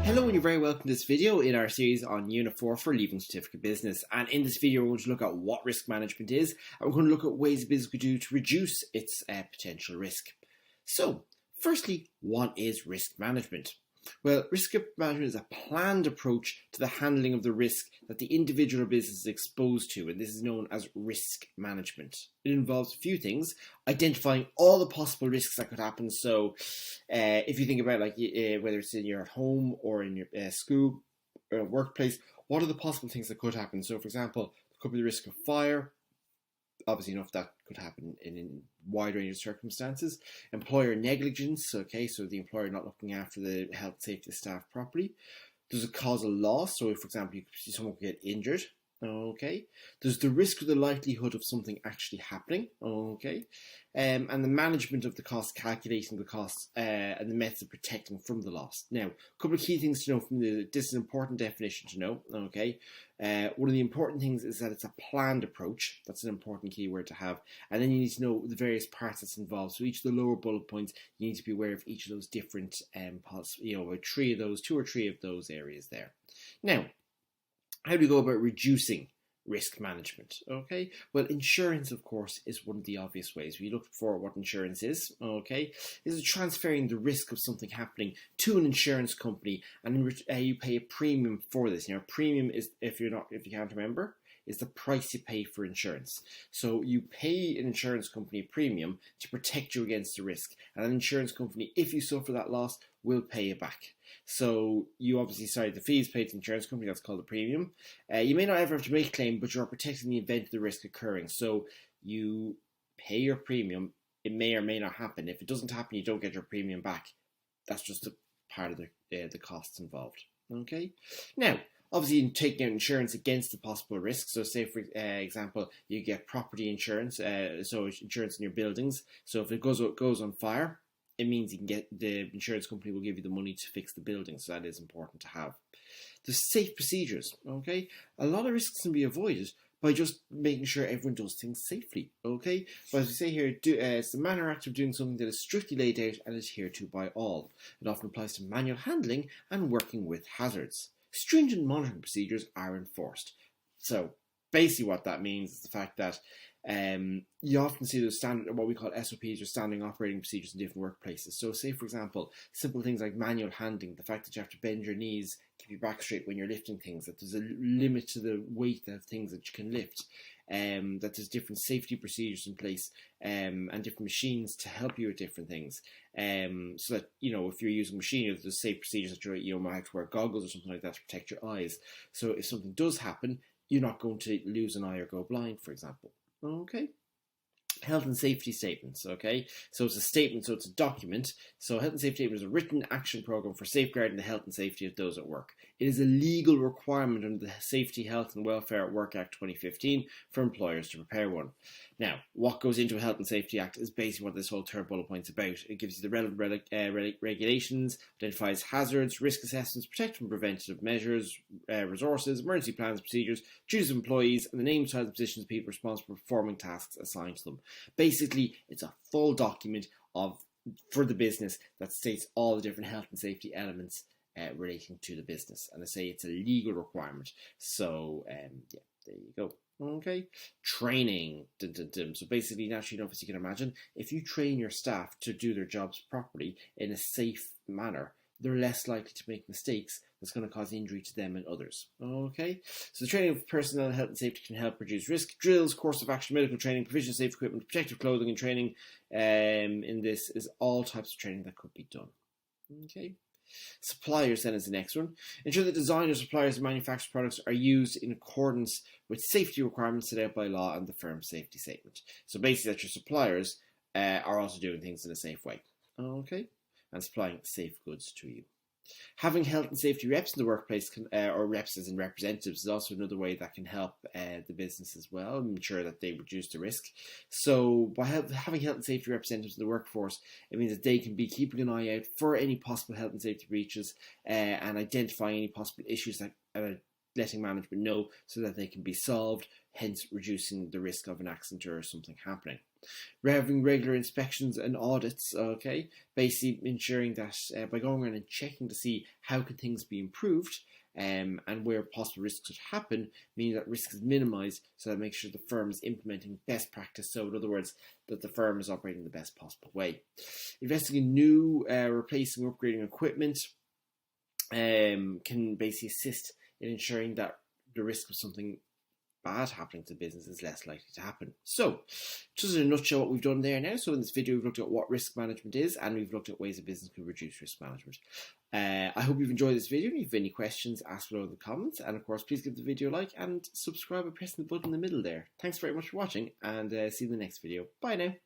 Hello and you're very welcome to this video in our series on Unit 4 for Leaving Certificate Business. And in this video we're going to look at what risk management is, and we're going to look at ways a business could do to reduce its potential risk. So, firstly, what is risk management? Well, risk management is a planned approach to the handling of the risk that the individual or business is exposed to, and this is known as risk management. It involves a few things: identifying all the possible risks that could happen. So, if you think about whether it's in your home or in your school or workplace, what are the possible things that could happen? So, for example, there could be the risk of fire. Obviously enough that could happen in a wide range of circumstances. Employer negligence, okay, so the employer not looking after the health and safety of staff properly. There's a causal loss, so if, for example, someone could get injured, okay. There's the risk or the likelihood of something actually happening, okay. And the management of the cost, calculating the costs, and the methods of protecting from the loss. Now, a couple of key things to know from this is an important definition to know, okay. One of the important things is that it's a planned approach. That's an important keyword to have. And then you need to know the various parts that's involved. So each of the lower bullet points, you need to be aware of each of those different, two or three of those areas there. Now, how do we go about reducing risk management? Okay, well, insurance, of course, is one of the obvious ways. We looked for what insurance is. Okay, this is transferring the risk of something happening to an insurance company, and you pay a premium for this. Now, premium is, if you can't remember, is the price you pay for insurance. So you pay an insurance company a premium to protect you against the risk, and an insurance company, if you suffer that loss, will pay it back. So you obviously the fees paid to the insurance company, that's called a premium. You may not ever have to make a claim, but you are protecting the event of the risk occurring. So you pay your premium. It may or may not happen. If it doesn't happen, you don't get your premium back. That's just a part of the costs involved. Okay. Now, obviously, you take out insurance against the possible risks. So, say for example, you get property insurance, so insurance in your buildings. So if it goes on fire, it means you can get, the insurance company will give you the money to fix the building. So that is important to have. The safe procedures. Okay, a lot of risks can be avoided by just making sure everyone does things safely. Okay, but as we say here, it's the manner or act of doing something that is strictly laid out and adhered to by all. It often applies to manual handling and working with hazards. Stringent monitoring procedures are enforced. So basically what that means is the fact that you often see those standard, what we call SOPs, or standing operating procedures in different workplaces. So say, for example, simple things like manual handling, the fact that you have to bend your knees, keep your back straight when you're lifting things, that there's a limit to the weight of things that you can lift, that there's different safety procedures in place, and different machines to help you with different things. So that, if you're using machinery, there's safe procedures that you might have to wear goggles or something like that to protect your eyes. So if something does happen, you're not going to lose an eye or go blind, for example. Okay. Health and safety statements, okay? So it's a statement, so it's a document. So health and safety statement is a written action program for safeguarding the health and safety of those at work. It is a legal requirement under the Safety, Health and Welfare at Work Act 2015 for employers to prepare one. Now, what goes into a Health and Safety Act is basically what this whole third bullet point is about. It gives you the relevant regulations, identifies hazards, risk assessments, protective and preventative measures, resources, emergency plans, procedures, duties of employees, and the names, titles, and positions of people responsible for performing tasks assigned to them. Basically, it's a full document for the business that states all the different health and safety elements relating to the business. And I say it's a legal requirement. So, there you go. Okay, training. So basically, naturally enough, as you can imagine, if you train your staff to do their jobs properly in a safe manner, they're less likely to make mistakes that's going to cause injury to them and others. Okay, so the training of personnel health and safety can help reduce risk. Drills, course of action, medical training, provision of safe equipment, protective clothing, and training in this is all types of training that could be done. Okay. Suppliers then is the next one. Ensure that designers, suppliers, and manufactured products are used in accordance with safety requirements set out by law and the firm's safety statement. So basically that your suppliers are also doing things in a safe way. Okay, and supplying safe goods to you. Having health and safety reps in the workplace, or reps as in representatives, is also another way that can help the business as well, and ensure that they reduce the risk. So by having health and safety representatives in the workforce, it means that they can be keeping an eye out for any possible health and safety breaches and identifying any possible issues that letting management know so that they can be solved, hence reducing the risk of an accident or something happening. We're having regular inspections and audits, okay, basically ensuring that by going around and checking to see how can things be improved, and where possible risks could happen, meaning that risk is minimised, so that makes sure the firm is implementing best practice. So in other words, that the firm is operating the best possible way. Investing in new, replacing, upgrading equipment can basically assist in ensuring that the risk of something bad happening to business is less likely to happen. So, just in a nutshell what we've done there now. So in this video we've looked at what risk management is, and we've looked at ways a business can reduce risk management. I hope you've enjoyed this video. If you have any questions, ask below in the comments, and of course please give the video a like and subscribe by pressing the button in the middle there. Thanks very much for watching, and see you in the next video. Bye now.